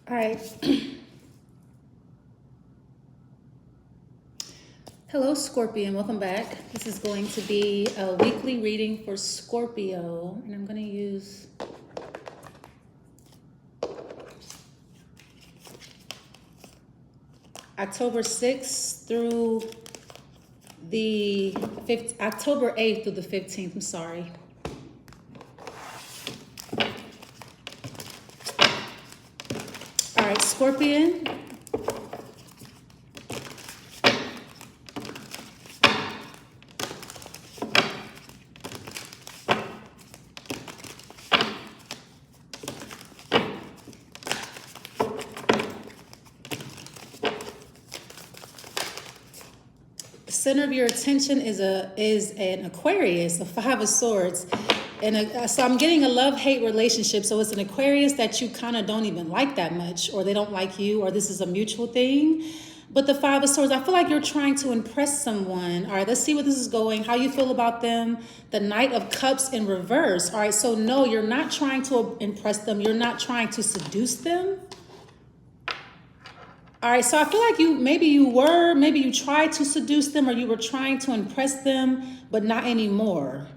All right. Hello, Scorpion. Welcome back. This is going to be a weekly reading for Scorpio, and I'm going to use October 6th through the October 8th through the 15th. I'm sorry. All right, Scorpion. The center of your attention is an Aquarius, the Five of Swords. And so I'm getting a love-hate relationship. So it's an Aquarius that you kind of don't even like that much, or they don't like you, or this is a mutual thing. But the Five of Swords, I feel like you're trying to impress someone. All right, let's see where this is going, how you feel about them. The Knight of Cups in reverse. All right, so no, you're not trying to impress them. You're not trying to seduce them. All right, so I feel like maybe you tried to seduce them, or you were trying to impress them, but not anymore.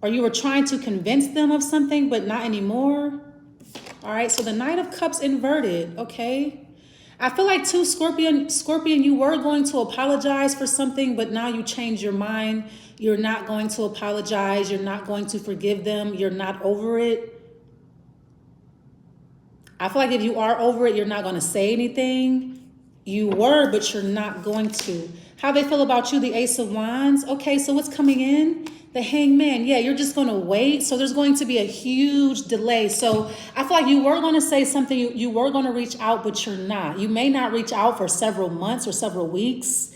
Or you were trying to convince them of something, but not anymore. All right, so the Knight of Cups inverted, okay. I feel like too, Scorpion, you were going to apologize for something, but now you changed your mind. You're not going to apologize. You're not going to forgive them. You're not over it. I feel like if you are over it, you're not going to say anything. You were, but you're not going to. How they feel about you, the Ace of Wands. Okay, so what's coming in? The Hangman. Yeah, you're just going to wait. So there's going to be a huge delay. So I feel like you were going to say something. You were going to reach out, but you're not. You may not reach out for several months or several weeks.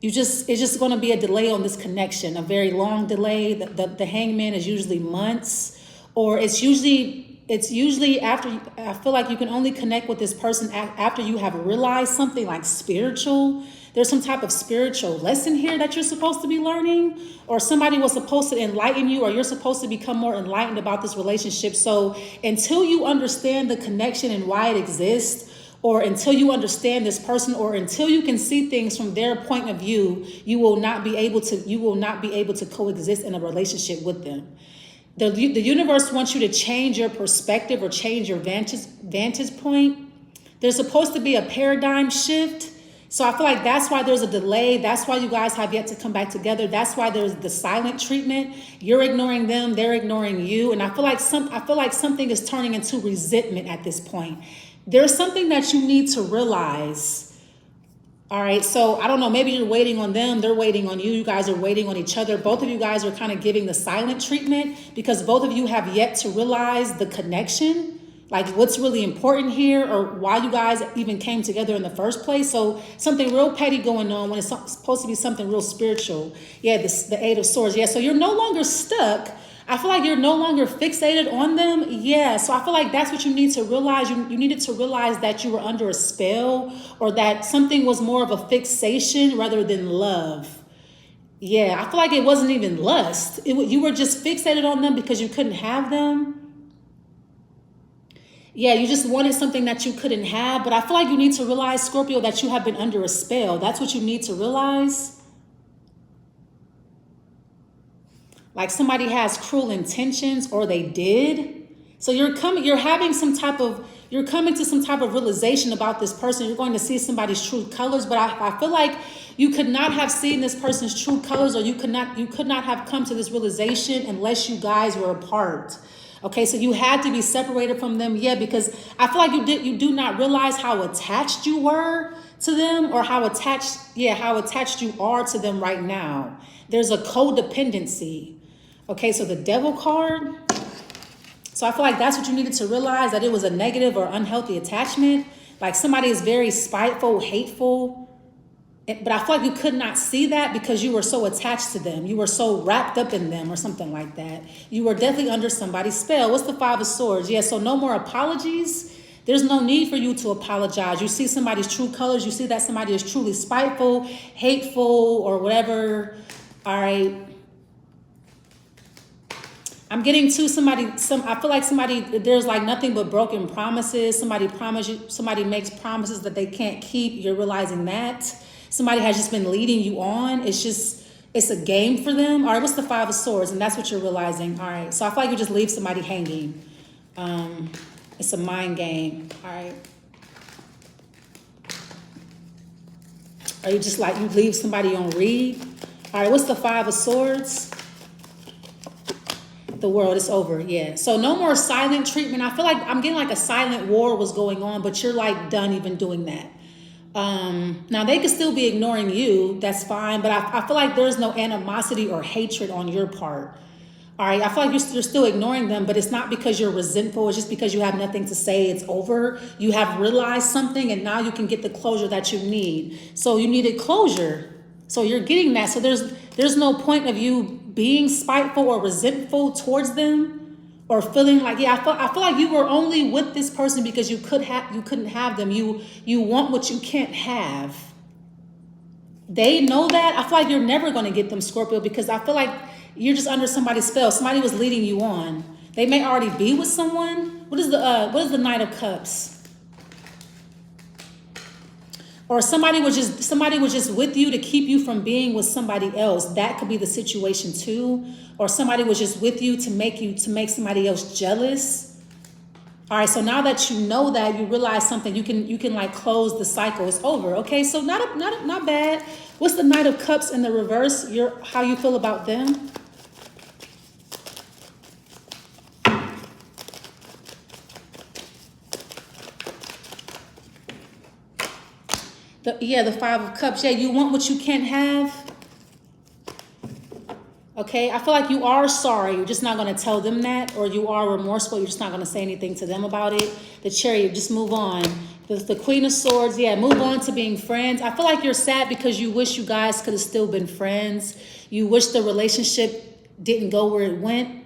It's just going to be a delay on this connection, a very long delay. The Hangman is usually months, or it's usually after. I feel like you can only connect with this person after you have realized something like spiritual. There's some type of spiritual lesson here that you're supposed to be learning, or somebody was supposed to enlighten you, or you're supposed to become more enlightened about this relationship. So until you understand the connection and why it exists, or until you understand this person, or until you can see things from their point of view, you will not be able to coexist in a relationship with them. The universe wants you to change your perspective or change your vantage point. There's supposed to be a paradigm shift. So I feel like that's why there's a delay. That's why you guys have yet to come back together. That's why there's the silent treatment. You're ignoring them, they're ignoring you. And I feel like something is turning into resentment at this point. There's something that you need to realize. All right, so I don't know, maybe you're waiting on them, they're waiting on you, you guys are waiting on each other. Both of you guys are kind of giving the silent treatment because both of you have yet to realize the connection, like what's really important here, or why you guys even came together in the first place. So something real petty going on when it's supposed to be something real spiritual. Yeah, the Eight of Swords. Yeah, so you're no longer stuck. I feel like you're no longer fixated on them. Yeah, so I feel like that's what you need to realize. You needed to realize that you were under a spell, or that something was more of a fixation rather than love. Yeah, I feel like it wasn't even lust. You were just fixated on them because you couldn't have them. Yeah, you just wanted something that you couldn't have. But I feel like you need to realize, Scorpio, that you have been under a spell. That's what you need to realize. Like somebody has cruel intentions, or they did. So you're coming to some type of realization about this person. You're going to see somebody's true colors. But I feel like you could not have seen this person's true colors, or you could not have come to this realization unless you guys were apart. Okay, so you had to be separated from them. Yeah, because I feel like you do not realize how attached you were to them, or how attached you are to them right now. There's a codependency. Okay, so the Devil card. So I feel like that's what you needed to realize, that it was a negative or unhealthy attachment. Like somebody is very spiteful, hateful. But I feel like you could not see that because you were so attached to them. You were so wrapped up in them or something like that. You were definitely under somebody's spell. What's the Five of Swords? Yeah, so no more apologies. There's no need for you to apologize. You see somebody's true colors. You see that somebody is truly spiteful, hateful, or whatever. All right. I'm getting to I feel like there's like nothing but broken promises. Somebody makes promises that they can't keep. You're realizing that. Somebody has just been leading you on. It's a game for them. All right, what's the Five of Swords? And that's what you're realizing. All right, so I feel like you just leave somebody hanging. It's a mind game. All right. Or you just like, you leave somebody on read. All right, what's the Five of Swords? The World is over, yeah. So no more silent treatment. I feel like I'm getting like a silent war was going on, but you're like done even doing that. Now they could still be ignoring you, that's fine, but I feel like there's no animosity or hatred on your part. All right, I feel like you're still ignoring them, but it's not because you're resentful. It's just because you have nothing to say. It's over. You have realized something, and now you can get the closure that you need. So you needed closure. So you're getting that. So there's no point of you being spiteful or resentful towards them, or feeling like, yeah, I feel like you were only with this person because you couldn't have them. You want what you can't have. They know that. I feel like you're never going to get them, Scorpio, because I feel like you're just under somebody's spell. Somebody was leading you on. They may already be with someone. What is the Knight of Cups? Or somebody was just with you to keep you from being with somebody else. That could be the situation too. Or somebody was just with you to make somebody else jealous. All right, so now that you know that, you realize something, you can like close the cycle. It's over. Okay, so not bad. What's the Knight of Cups in the reverse? How you feel about them? The Five of Cups. Yeah, you want what you can't have. Okay, I feel like you are sorry. You're just not going to tell them that, or you are remorseful. You're just not going to say anything to them about it. The Chariot, just move on. The Queen of Swords, yeah, move on to being friends. I feel like you're sad because you wish you guys could have still been friends. You wish the relationship didn't go where it went.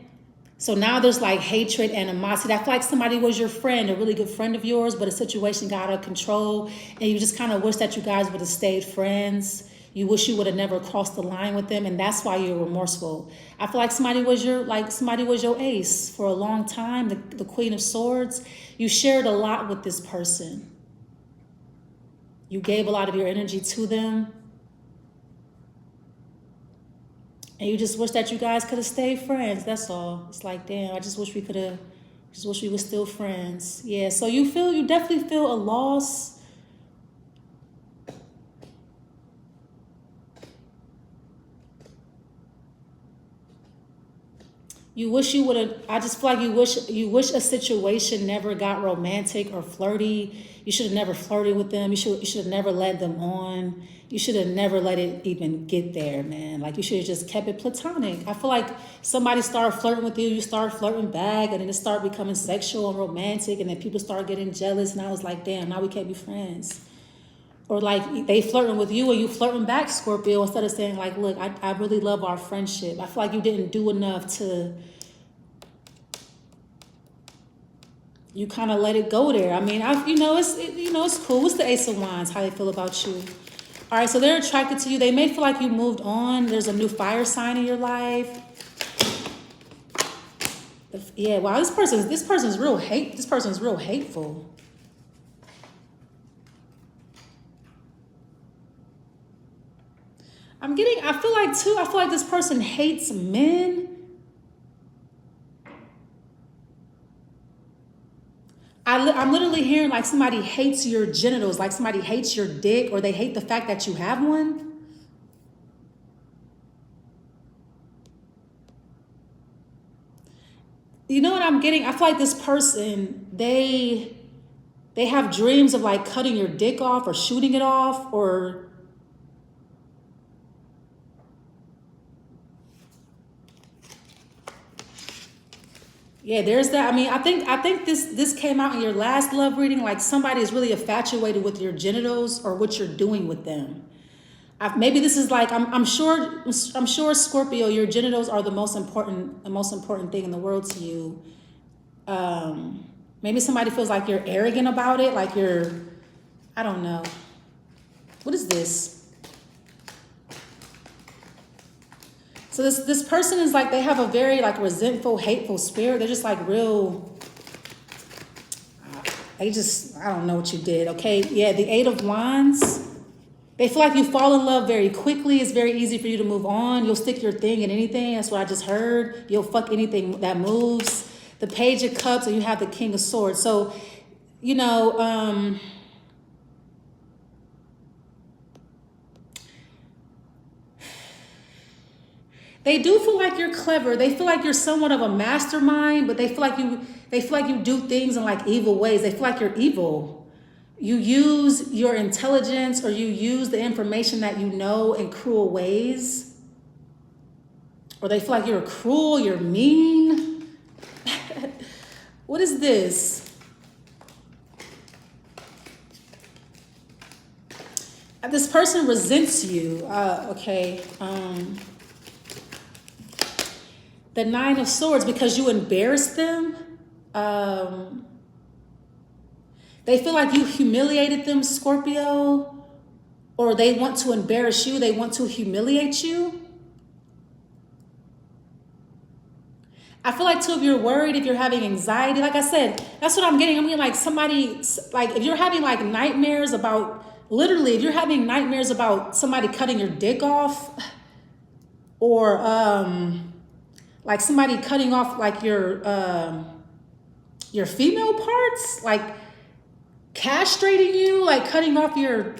So now there's like hatred, animosity. I feel like somebody was your friend, a really good friend of yours, but a situation got out of control, and you just kind of wish that you guys would have stayed friends. You wish you would have never crossed the line with them, and that's why you're remorseful. I feel like somebody was your ace for a long time, the Queen of Swords. You shared a lot with this person. You gave a lot of your energy to them. And you just wish that you guys could have stayed friends. That's all. It's like, damn, I just wish we were still friends. Yeah, so you definitely feel a loss. You wish you would have, I just feel like you wish a situation never got romantic or flirty. You should have never flirted with them. You should have never led them on. You should have never let it even get there, man. Like, you should have just kept it platonic. I feel like somebody started flirting with you, you started flirting back, and then it started becoming sexual and romantic, and then people started getting jealous, and I was like, damn, now we can't be friends. Or like they flirting with you and you flirting back, Scorpio, instead of saying like, look, I really love our friendship. I feel like you didn't do enough to, you kind of let it go there. I mean, it's cool. What's the Ace of Wands? How they feel about you? All right, so they're attracted to you. They may feel like you moved on. There's a new fire sign in your life. Yeah, wow, this person's real hateful. I feel like this person hates men. I'm literally hearing like somebody hates your genitals, like somebody hates your dick, or they hate the fact that you have one. You know what I'm getting? I feel like this person, they have dreams of like cutting your dick off or shooting it off, or yeah, there's that. I mean, I think this came out in your last love reading. Like somebody is really infatuated with your genitals or what you're doing with them. Maybe this is like, I'm sure Scorpio, your genitals are the most important thing in the world to you. Maybe somebody feels like you're arrogant about it, like I don't know. What is this? So this person is like, they have a very like resentful, hateful spirit. They're just like real, I don't know what you did, okay? Yeah, the 8 of Wands. They feel like you fall in love very quickly. It's very easy for you to move on. You'll stick your thing in anything. That's what I just heard. You'll fuck anything that moves. The Page of Cups, and you have the King of Swords. So, you know, they do feel like you're clever. They feel like you're somewhat of a mastermind, but they feel like you do things in like evil ways. They feel like you're evil. You use your intelligence, or you use the information that you know in cruel ways. Or they feel like you're cruel, you're mean. What is this? This person resents you. Okay. The 9 of Swords, because you embarrassed them. They feel like you humiliated them, Scorpio, or they want to embarrass you. They want to humiliate you. I feel like too, if you're worried, if you're having anxiety, like I said, that's what I'm getting. I'm getting like somebody, like if you're having like nightmares about, literally, if you're having nightmares about somebody cutting your dick off, or like somebody cutting off like your female parts, like castrating you, like cutting off your,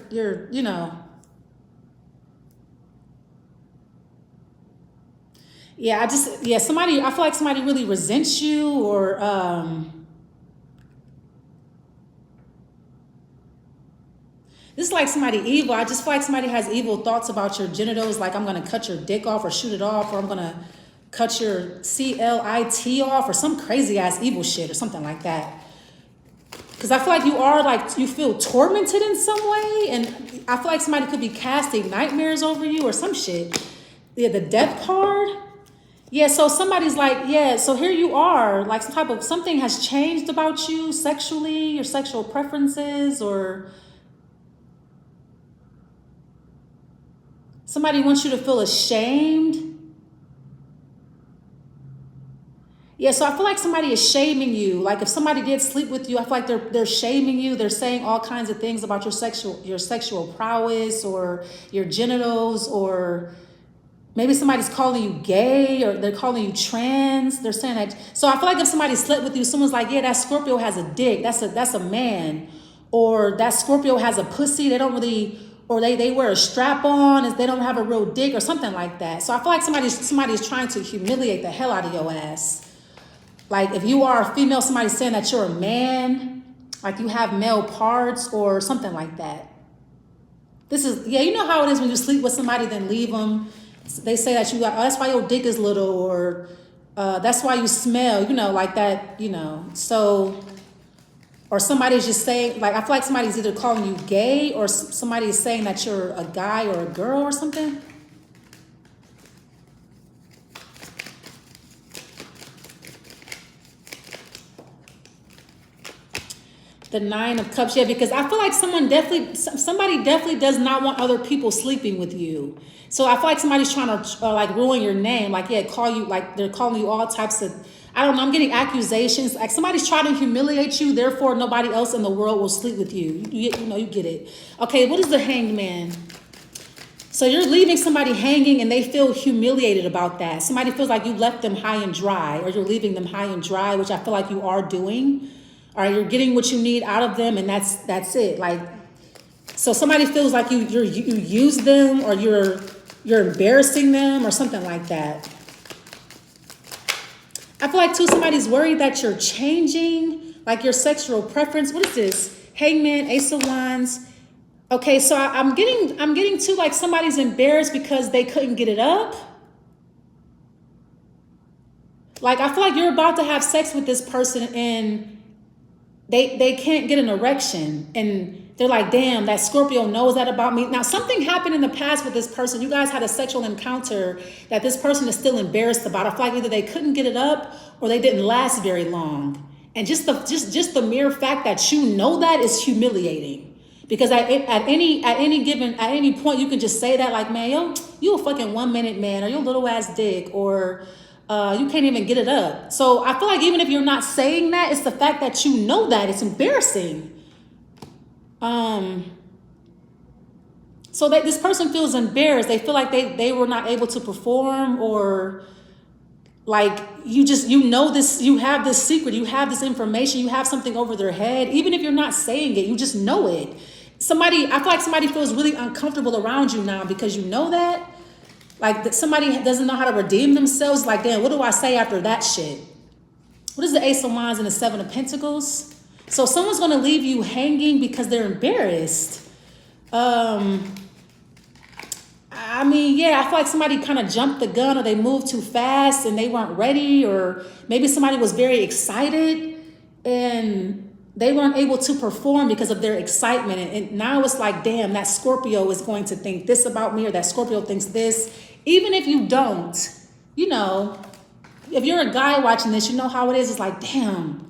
you know. Yeah, I feel like somebody really resents you, or this is like somebody evil. I just feel like somebody has evil thoughts about your genitals, like I'm gonna cut your dick off or shoot it off, or I'm gonna cut your CLIT off, or some crazy ass evil shit or something like that. Because I feel like you are like, you feel tormented in some way, and I feel like somebody could be casting nightmares over you or some shit. Yeah, the Death card. Yeah, so somebody's like, yeah, so here you are, like something has changed about you sexually, your sexual preferences, or somebody wants you to feel ashamed. Yeah, so I feel like somebody is shaming you. Like if somebody did sleep with you, I feel like they're shaming you. They're saying all kinds of things about your sexual prowess, or your genitals, or maybe somebody's calling you gay, or they're calling you trans. They're saying that. So I feel like if somebody slept with you, someone's like, yeah, that Scorpio has a dick. That's a man. Or that Scorpio has a pussy. They don't really, or they wear a strap on. They don't have a real dick or something like that. So I feel like somebody's trying to humiliate the hell out of your ass. Like if you are a female, somebody's saying that you're a man, like you have male parts or something like that. This is, yeah, you know how it is when you sleep with somebody, then leave them. They say that that's why your dick is little, or that's why you smell, you know, like that, you know. So, or somebody's just saying, like, I feel like somebody's either calling you gay, or somebody's saying that you're a guy or a girl or something. The 9 of Cups, yeah, because I feel like somebody definitely does not want other people sleeping with you. So I feel like somebody's trying to like ruin your name, like, yeah, call you, like they're calling you all types of, I don't know, I'm getting accusations, like somebody's trying to humiliate you, therefore nobody else in the world will sleep with you. You know, you get it. Okay, what is the Hanged Man? So you're leaving somebody hanging and they feel humiliated about that. Somebody feels like you left them high and dry, or you're leaving them high and dry, which I feel like you are doing. All right, you're getting what you need out of them, and that's it. Like, so somebody feels like you use them, or you're embarrassing them, or something like that. I feel like too, somebody's worried that you're changing, like your sexual preference. What is this? Hangman, Ace of Wands. Okay, so I'm getting too, like somebody's embarrassed because they couldn't get it up. Like I feel like you're about to have sex with this person and they can't get an erection, and they're like, damn, that Scorpio knows that about me. Now, something happened in the past with this person. You guys had a sexual encounter that this person is still embarrassed about. I feel like either they couldn't get it up or they didn't last very long. And just the mere fact that you know that is humiliating. Because at any point you can just say that, like, man, yo, you a fucking 1 minute man, or your little ass dick, or you can't even get it up. So I feel like even if you're not saying that, it's the fact that you know that it's embarrassing. So that this person feels embarrassed. They feel like they were not able to perform, or like you know this, you have this secret, you have this information, you have something over their head. Even if you're not saying it, you just know it. I feel like somebody feels really uncomfortable around you now because you know that. Like that somebody doesn't know how to redeem themselves. Like, damn, what do I say after that shit? What is the Ace of Wands and the Seven of Pentacles? So someone's going to leave you hanging because they're embarrassed. I mean, yeah, I feel like somebody kind of jumped the gun, or they moved too fast and they weren't ready, or maybe somebody was very excited and they weren't able to perform because of their excitement. And now it's like, damn, that Scorpio is going to think this about me, or that Scorpio thinks this. Even if you don't, you know, if you're a guy watching this, you know how it is. It's like, damn.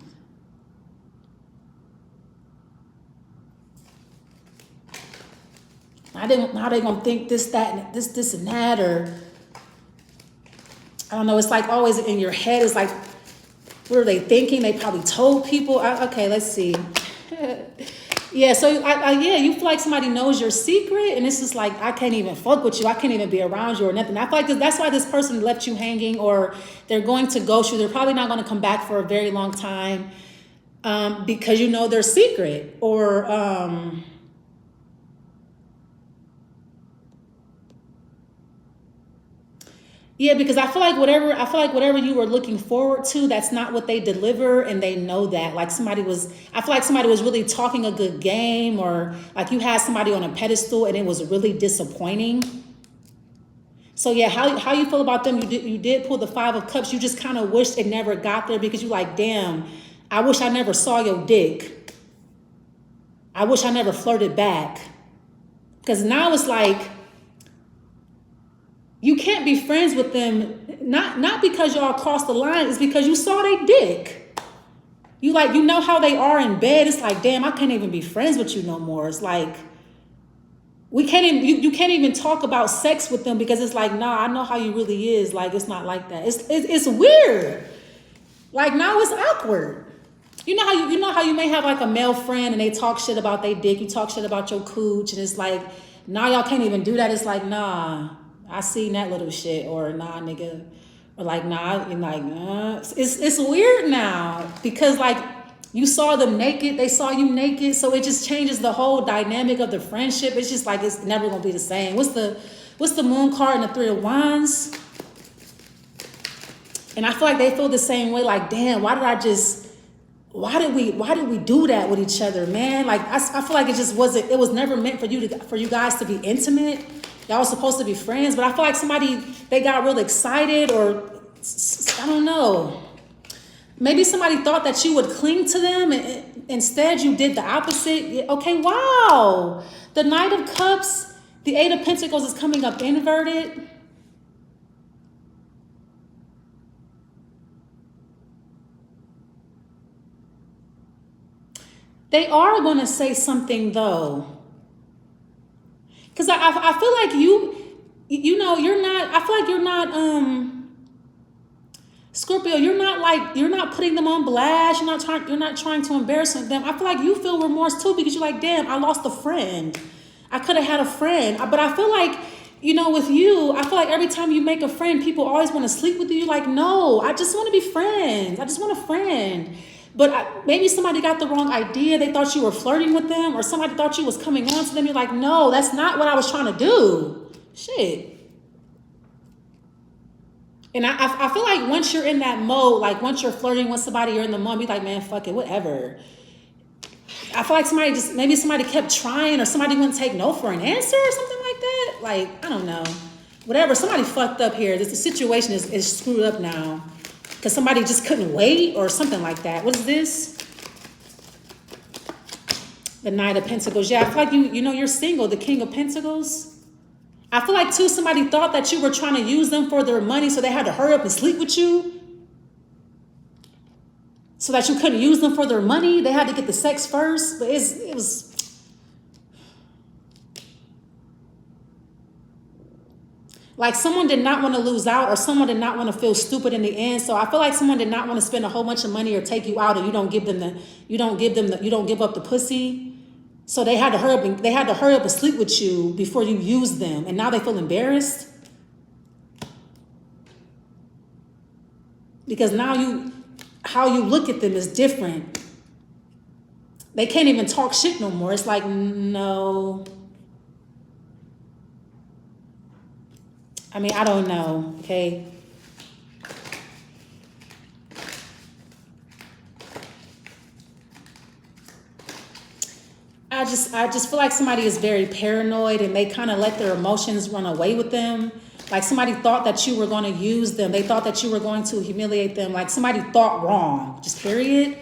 How they gonna think this, that, this and that, or I don't know. It's like always in your head. It's like, what are they thinking? They probably told people. Okay, let's see. Yeah, so yeah, you feel like somebody knows your secret, and it's just like, I can't even fuck with you. I can't even be around you or nothing. I feel like that's why this person left you hanging, or they're going to ghost you. They're probably not going to come back for a very long time, because you know their secret, or yeah, because I feel like whatever you were looking forward to, that's not what they deliver, and they know that. Like I feel like somebody was really talking a good game, or like you had somebody on a pedestal and it was really disappointing. So yeah, how you feel about them? You did pull the Five of Cups. You just kind of wished it never got there, because you like, damn, I wish I never saw your dick. I wish I never flirted back. Because now it's like, you can't be friends with them, not because y'all crossed the line, it's because you saw they dick. You know how they are in bed. It's like, damn, I can't even be friends with you no more. It's like, you can't even talk about sex with them, because it's like, nah, I know how you really is. Like, it's not like that. It's weird. Like, now it's awkward. You know how you may have like a male friend and they talk shit about they dick. You talk shit about your cooch, and it's like, nah, y'all can't even do that. It's like, nah, I seen that little shit, or nah, nigga, or like, nah, and like, it's weird now, because like you saw them naked, they saw you naked, so it just changes the whole dynamic of the friendship. It's just like, it's never gonna be the same. What's the Moon card and the Three of Wands? And I feel like they feel the same way. Like, damn, why did we do that with each other, man? Like, I feel like it was never meant for you guys to be intimate. Y'all were supposed to be friends, but I feel like they got real excited, or I don't know. Maybe somebody thought that you would cling to them, and instead you did the opposite. Okay, wow. The Knight of Cups, the Eight of Pentacles is coming up inverted. They are going to say something though. Because I feel like you know, I feel like you're not, Scorpio, you're not putting them on blast. You're not trying to embarrass them. I feel like you feel remorse too, because you're like, damn, I lost a friend. I could have had a friend. But I feel like, you know, with you, I feel like every time you make a friend, people always want to sleep with you. You're like, no, I just want to be friends. I just want a friend. But maybe somebody got the wrong idea. They thought you were flirting with them, or somebody thought you was coming on to them. You're like, no, that's not what I was trying to do. Shit. And I feel like once you're in that mode, like once you're flirting with somebody, you're in the mode, you're like, man, fuck it, whatever. I feel like maybe somebody kept trying, or somebody wouldn't take no for an answer or something like that. Like, I don't know. Whatever, somebody fucked up here. The situation is screwed up now. Because somebody just couldn't wait, or something like that. What is this? The Knight of Pentacles. Yeah, I feel like you know you're single. The King of Pentacles. I feel like too, somebody thought that you were trying to use them for their money, so they had to hurry up and sleep with you, so that you couldn't use them for their money. They had to get the sex first. But it was Like someone did not want to lose out, or someone did not want to feel stupid in the end. So I feel like someone did not want to spend a whole bunch of money or take you out, and you don't give up the pussy. So they had to hurry up and sleep with you before you use them. And now they feel embarrassed. Because now how you look at them is different. They can't even talk shit no more. It's like, no. I mean, I don't know, okay? I just feel like somebody is very paranoid, and they kind of let their emotions run away with them. Like somebody thought that you were going to use them. They thought that you were going to humiliate them. Like somebody thought wrong, just period.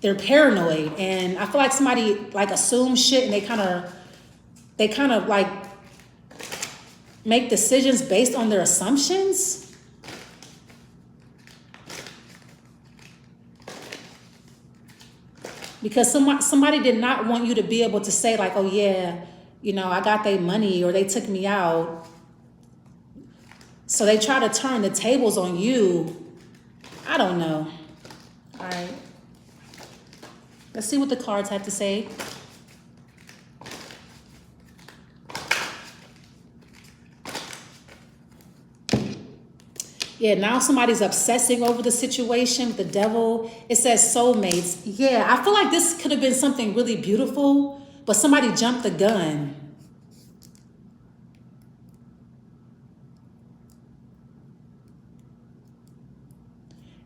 They're paranoid. And I feel like somebody like assumes shit, and they kind of like make decisions based on their assumptions. Because somebody did not want you to be able to say like, oh yeah, you know, I got their money, or they took me out. So they try to turn the tables on you. I don't know. All right. Let's see what the cards have to say. Yeah, now somebody's obsessing over the situation with the devil. It says soulmates. Yeah, I feel like this could have been something really beautiful, but somebody jumped the gun.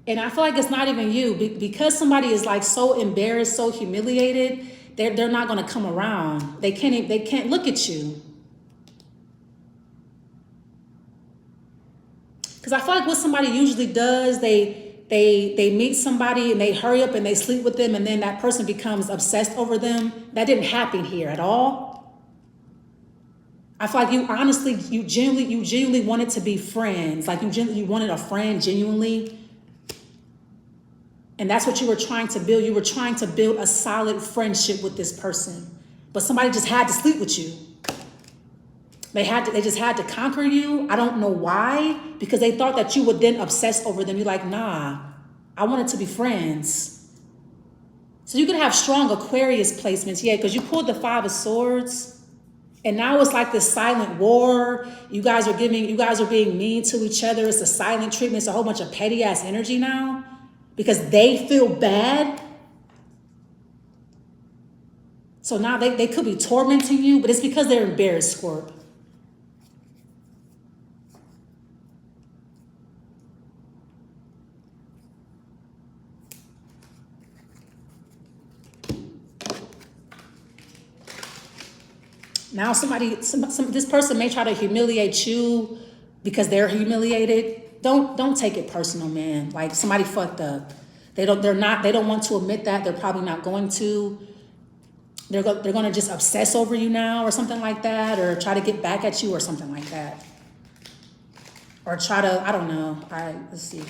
And I feel like it's not even you. Because somebody is like so embarrassed, so humiliated, they're not going to come around. They can't look at you. Because I feel like what somebody usually does, they meet somebody and they hurry up and they sleep with them, and then that person becomes obsessed over them. That didn't happen here at all. I feel like you genuinely wanted to be friends. Like you wanted a friend genuinely. And that's what you were trying to build. You were trying to build a solid friendship with this person. But somebody just had to sleep with you. They just had to conquer you. I don't know why. Because they thought that you would then obsess over them. You're like, nah, I wanted to be friends. So you could have strong Aquarius placements. Yeah, because you pulled the 5 of Swords. And now it's like this silent war. You guys are being mean to each other. It's a silent treatment. It's a whole bunch of petty ass energy now. Because they feel bad. So now they could be tormenting you, but it's because they're embarrassed, Scorp. Now this person may try to humiliate you because they're humiliated. Don't take it personal, man. Like somebody fucked up. They don't want to admit that. They're probably not going to. They're going to just obsess over you now or something like that, or try to get back at you or something like that. Or try to, I don't know. All right, let's see.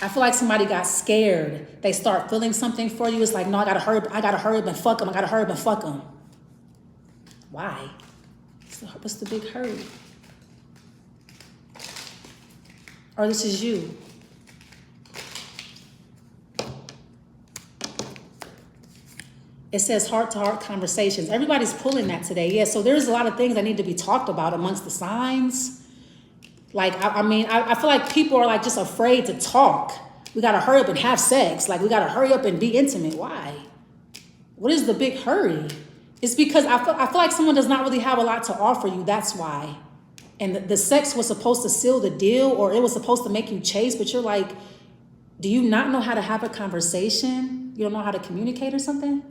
I feel like somebody got scared. They start feeling something for you. It's like, no, I gotta hurry up and fuck them. I gotta hurry up and fuck them. Why? What's the big hurry? Or this is you. It says heart-to-heart conversations. Everybody's pulling that today. Yeah, so there's a lot of things that need to be talked about amongst the signs. Like, I feel like people are like just afraid to talk. We got to hurry up and have sex. Like, we got to hurry up and be intimate. Why? What is the big hurry? It's because I feel like someone does not really have a lot to offer you. That's why. And the sex was supposed to seal the deal, or it was supposed to make you chase. But you're like, do you not know how to have a conversation? You don't know how to communicate or something?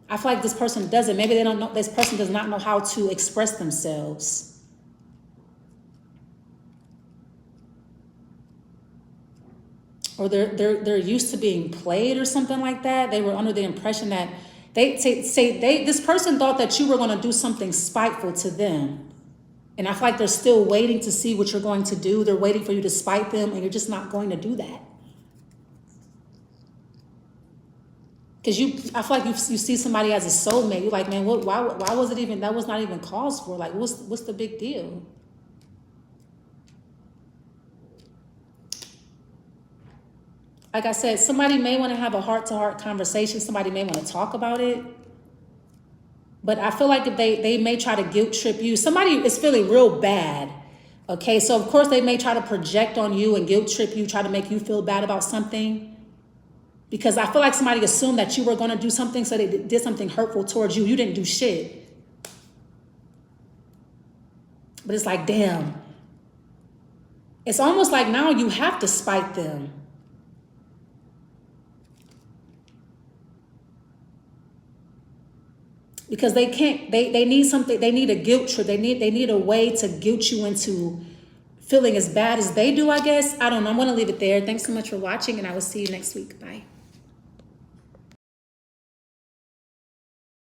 I feel like this person doesn't. Maybe they don't know. This person does not know how to express themselves. Or they're used to being played or something like that. They were under the impression that this person thought that you were going to do something spiteful to them. And I feel like they're still waiting to see what you're going to do. They're waiting for you to spite them, and you're just not going to do that. Because I feel like you see somebody as a soulmate. You're like, man, why was it even, that was not even cause for? Like, what's the big deal? Like I said, somebody may want to have a heart-to-heart conversation. Somebody may want to talk about it. But I feel like if they may try to guilt trip you. Somebody is feeling real bad. Okay, so of course they may try to project on you and guilt trip you, try to make you feel bad about something. Because I feel like somebody assumed that you were going to do something, so they did something hurtful towards you. You didn't do shit. But it's like, damn. It's almost like now you have to spite them. Because they can't, they need something, they need a guilt trip. They need a way to guilt you into feeling as bad as they do, I guess. I don't know. I'm going to leave it there. Thanks so much for watching, and I will see you next week. Bye.